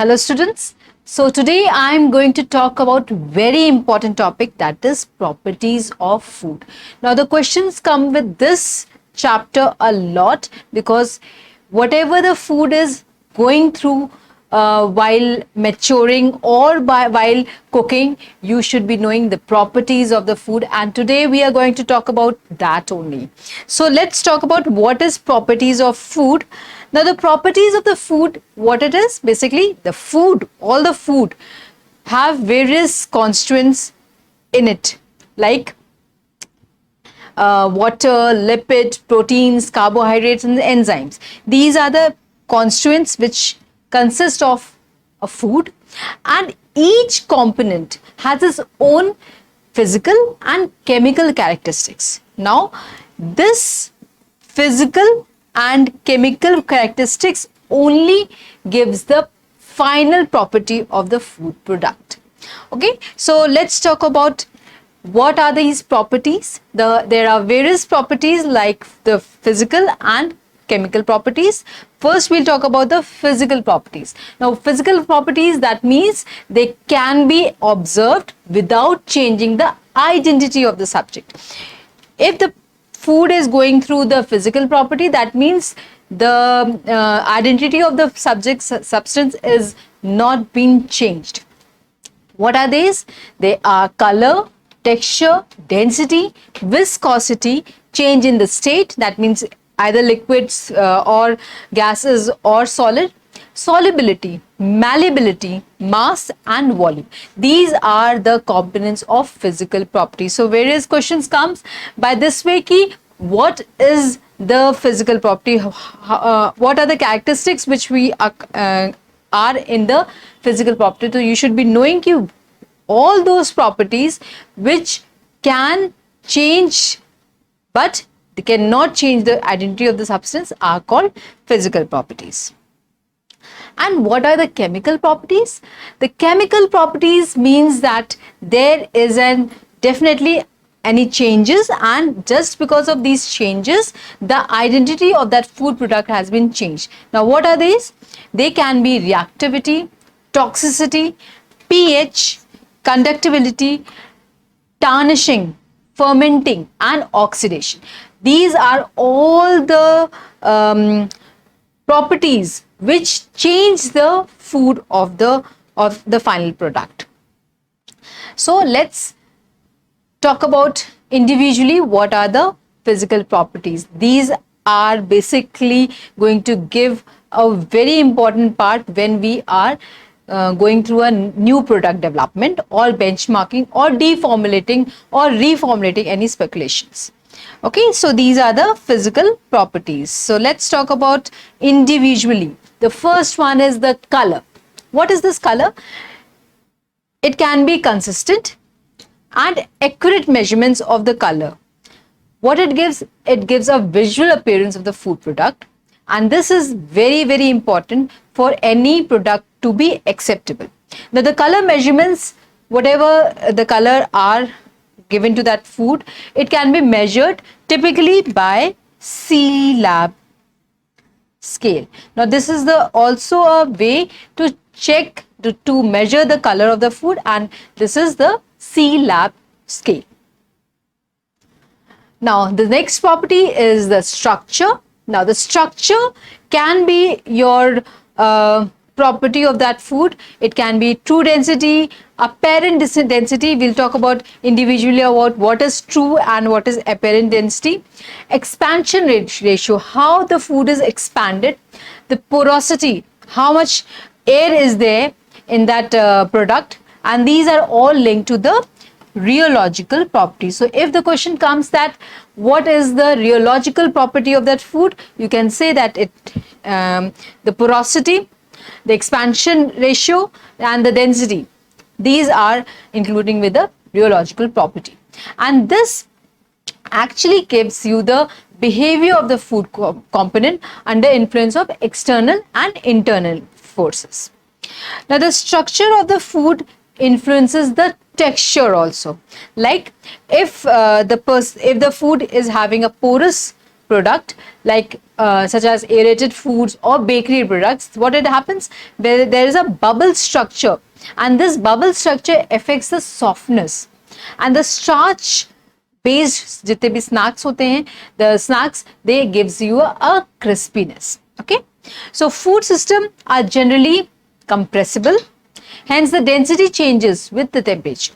Hello students. So today I am going to talk about very important topic, that is properties of food. Now the questions come with this chapter a lot because whatever the food is going through while maturing or while cooking, you should be knowing the properties of the food, and today we are going to talk about that only. So let's talk about what is properties of food. Now the properties of the food, what it is, basically the food, all the food have various constituents in it, like water, lipid, proteins, carbohydrates and enzymes. These are the constituents which consist of a food, and each component has its own physical and chemical characteristics. Now this physical and chemical characteristics only gives the final property of the food product. Okay, so let's talk about what are these properties. There are various properties like the physical and chemical properties. First we'll talk about the physical properties. Now physical properties, that means they can be observed without changing the identity of the subject. If the food is going through the physical property, that means the identity of the substance is not being changed. What are these? They are color, texture, density, viscosity, change in the state, that means either liquids or gases or solid, solubility, malleability, mass and volume. These are the components of physical properties. So various questions comes by this way ki what is the physical property, what are the characteristics which we are in the physical property. So you should be knowing ki all those properties which can change but they cannot change the identity of the substance are called physical properties. And what are the chemical properties? The chemical properties means that there is definitely any changes, and just because of these changes, the identity of that food product has been changed. Now what are these? They can be reactivity, toxicity, pH, conductibility, tarnishing, fermenting and oxidation. These are all the properties which change the food of the final product. So let's talk about individually what are the physical properties. These are basically going to give a very important part when we are going through a new product development or benchmarking or deformulating or reformulating any speculations. Okay, so these are the physical properties. So let's talk about individually. The first one is the color. What is this color? It can be consistent and accurate measurements of the color. What it gives a visual appearance of the food product, and this is very, very important for any product to be acceptable. Now the color measurements, whatever the color are given to that food, it can be measured typically by C-lab scale. Now this is also a way to check to measure the color of the food, and this is the C-lab scale. Now the next property is the structure. Now the structure can be your property of that food. It can be true density, apparent density. We'll talk about individually about what is true and what is apparent density. Expansion ratio, how the food is expanded. The porosity, how much air is there in that product, and these are all linked to the rheological properties. So if the question comes that what is the rheological property of that food, you can say that the porosity, the expansion ratio and the density, these are including with the rheological property, and this actually gives you the behavior of the food component under influence of external and internal forces. Now the structure of the food influences the texture also. Like if the food is having a porous product like such as aerated foods or bakery products, what it happens, there is a bubble structure, and this bubble structure affects the softness and the starch based जितने भी snacks होते हैं, the snacks, they gives you a crispiness. Okay, so food system are generally compressible, hence the density changes with the temperature,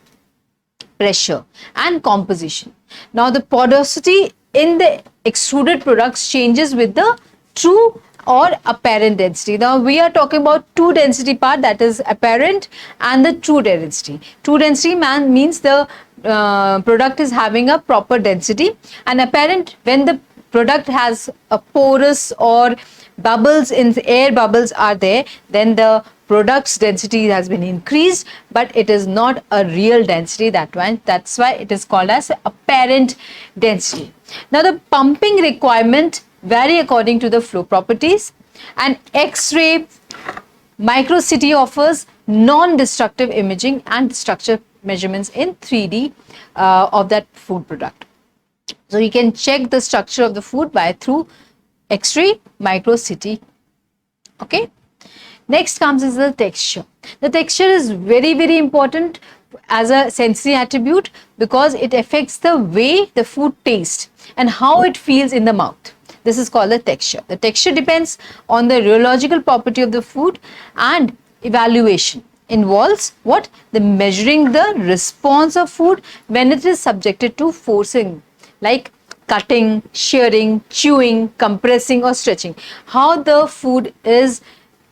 pressure and composition. Now the porosity in the extruded products changes with the true or apparent density. Now we are talking about two density part, that is apparent and the true density. True density means the product is having a proper density, and apparent when the product has a porous or bubbles in the air, bubbles are there, then the product's density has been increased, but it is not a real density. That's why it is called as apparent density. Now the pumping requirement vary according to the flow properties, and X-ray microcity offers non-destructive imaging and structure measurements in 3D of that food product. So you can check the structure of the food through X-ray microcity. Okay. Next comes is the texture. The texture is very, very important as a sensory attribute because it affects the way the food tastes and how it feels in the mouth. This is called the texture. The texture depends on the rheological property of the food, and evaluation involves what? The measuring the response of food when it is subjected to forcing, like cutting, shearing, chewing, compressing or stretching. How the food is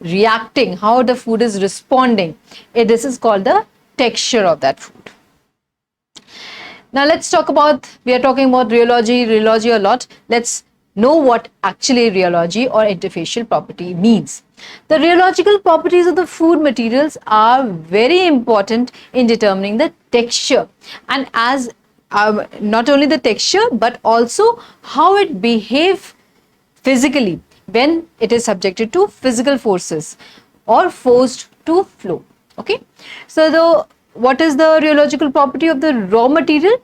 reacting, how the food is responding. This is called the texture of that food. Now let's talk about, we are talking about rheology a lot. Let's know what actually rheology or interfacial property means. The rheological properties of the food materials are very important in determining the texture, and as not only the texture but also how it behaves physically when it is subjected to physical forces or forced to flow. Okay, so what is the rheological property of the raw material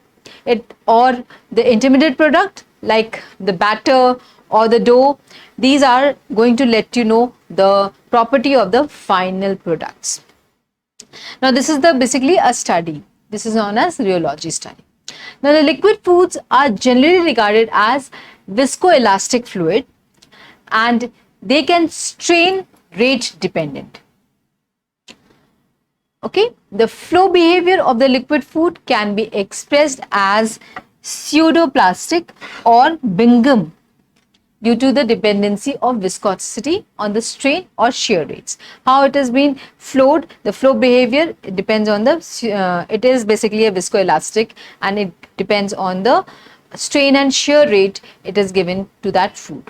or the intermediate product like the batter or the dough? These are going to let you know the property of the final products. Now this is basically a study. This is known as rheology study. Now the liquid foods are generally regarded as viscoelastic fluid, and they can strain rate dependent. Okay, the flow behavior of the liquid food can be expressed as pseudoplastic or Bingham due to the dependency of viscosity on the strain or shear rates. How it has been flowed, the flow behavior, it depends on the, it is basically a viscoelastic, and it depends on the strain and shear rate it is given to that food.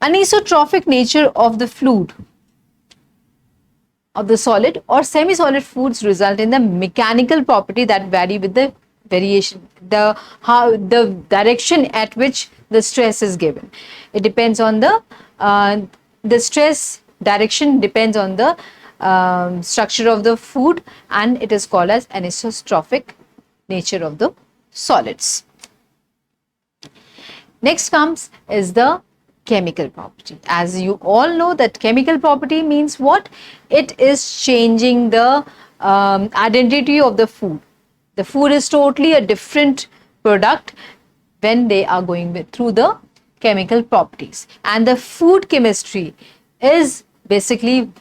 Anisotrophic nature of the fluid of the solid or semi-solid foods result in the mechanical property that vary with the variation, the direction at which the stress is given. It depends on the stress direction depends on the structure of the food, and it is called as anisotrophic nature of the solids. Next comes is the chemical property. As you all know that chemical property means what? It is changing the identity of the food. The food is totally a different product when they are going through the chemical properties. And the food chemistry is basically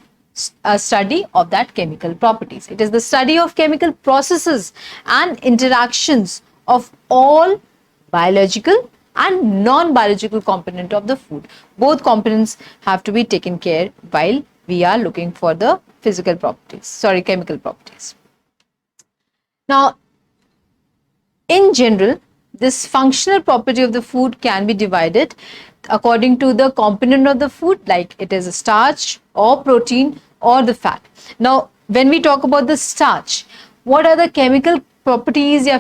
a study of that chemical properties. It is the study of chemical processes and interactions of all biological and non-biological component of the food. Both components have to be taken care while we are looking for the chemical properties. Now, in general, this functional property of the food can be divided according to the component of the food, like it is a starch or protein or the fat. Now, when we talk about the starch, what are the chemical properties? In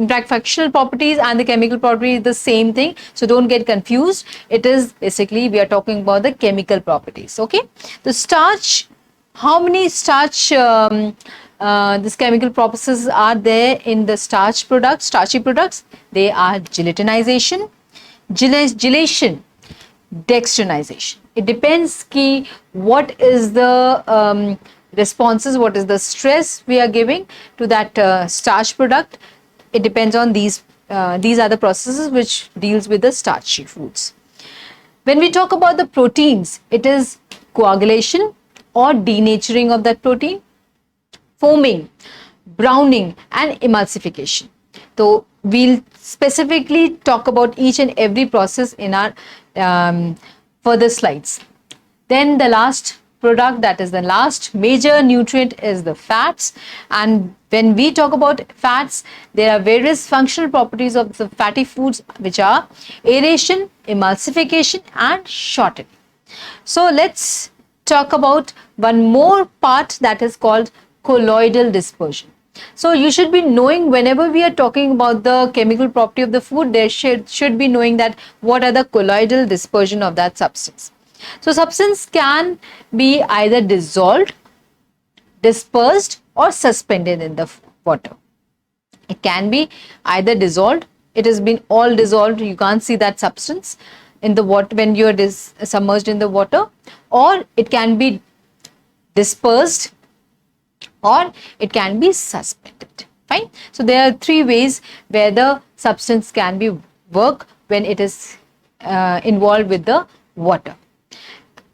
fact, functional properties and the chemical property is the same thing, so don't get confused. It is basically, we are talking about the chemical properties. Okay, the starch, how many starch these chemical processes are there in the starchy products. They are gelatinization, gelation, dextrinization. It depends ki what is the responses, what is the stress we are giving to that starch product. It depends on these are the processes which deals with the starchy foods. When we talk about the proteins, it is coagulation or denaturing of that protein, foaming, browning and emulsification. So we'll specifically talk about each and every process in our further slides. Then the last product, that is the last major nutrient, is the fats. And when we talk about fats, there are various functional properties of the fatty foods, which are aeration, emulsification and shortening. So let's talk about one more part, that is called colloidal dispersion. So you should be knowing, whenever we are talking about the chemical property of the food, there should be knowing that what are the colloidal dispersion of that substance. So substance can be either dissolved, dispersed or suspended in the water. It can be either dissolved, it has been all dissolved, you can't see that substance in the water when you are submerged in the water, or it can be dispersed, or it can be suspended. Fine. So there are three ways where the substance can be work when it is involved with the water.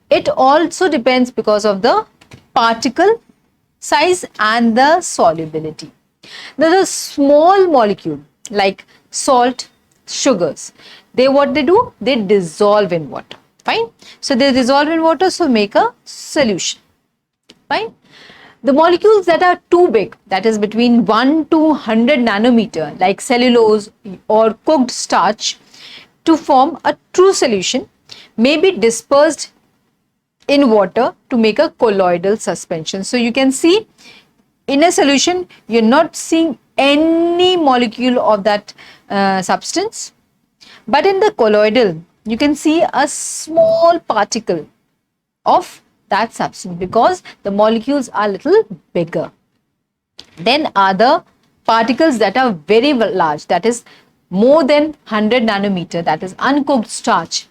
It also depends because of the particle size and the solubility. Now the small molecule like salt, sugars, what they do, they dissolve in water. Fine. So they dissolve in water, so make a solution. Fine. The molecules that are too big, that is between 1 to 100 nanometer, like cellulose or cooked starch, to form a true solution, may be dispersed in water to make a colloidal suspension. So you can see in a solution, you're not seeing any molecule of that substance, but in the colloidal, you can see a small particle of that substance because the molecules are little bigger. Then other particles that are very large, that is more than 100 nanometer, that is uncooked starch,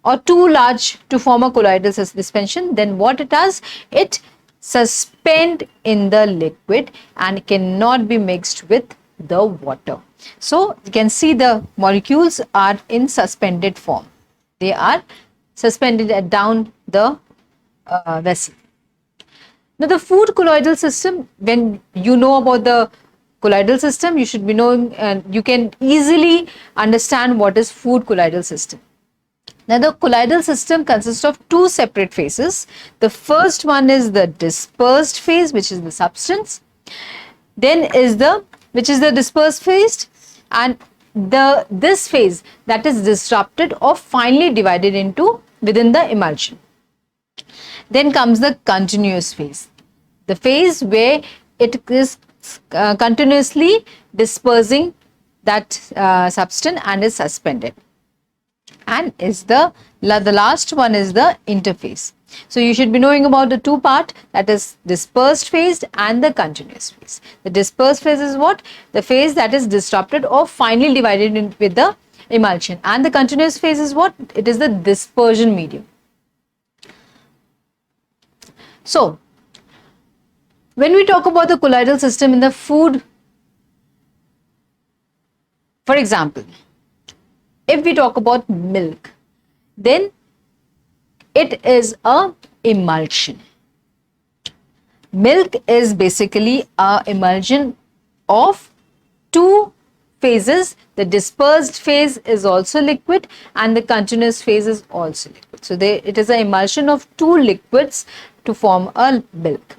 or too large to form a colloidal suspension, then what it does, it suspend in the liquid and cannot be mixed with the water. So you can see the molecules are in suspended form. They are suspended down the vessel. Now the food colloidal system, when you know about the colloidal system, you should be knowing, you can easily understand what is food colloidal system. Now the colloidal system consists of two separate phases. The first one is the dispersed phase, which is the substance. Then is the dispersed phase, and this phase, that is disrupted or finally divided into within the emulsion. Then comes the continuous phase, the phase where it is continuously dispersing that substance and is suspended. And is the last one is the interphase. So you should be knowing about the two part, that is dispersed phase and the continuous phase. The dispersed phase is what? The phase that is disrupted or finally divided in with the emulsion. And the continuous phase is what? It is the dispersion medium. So when we talk about the colloidal system in the food, for example, if we talk about milk, then it is a emulsion. Milk is basically a emulsion of two phases. The dispersed phase is also liquid and the continuous phase is also liquid. So it is an emulsion of two liquids to form a milk.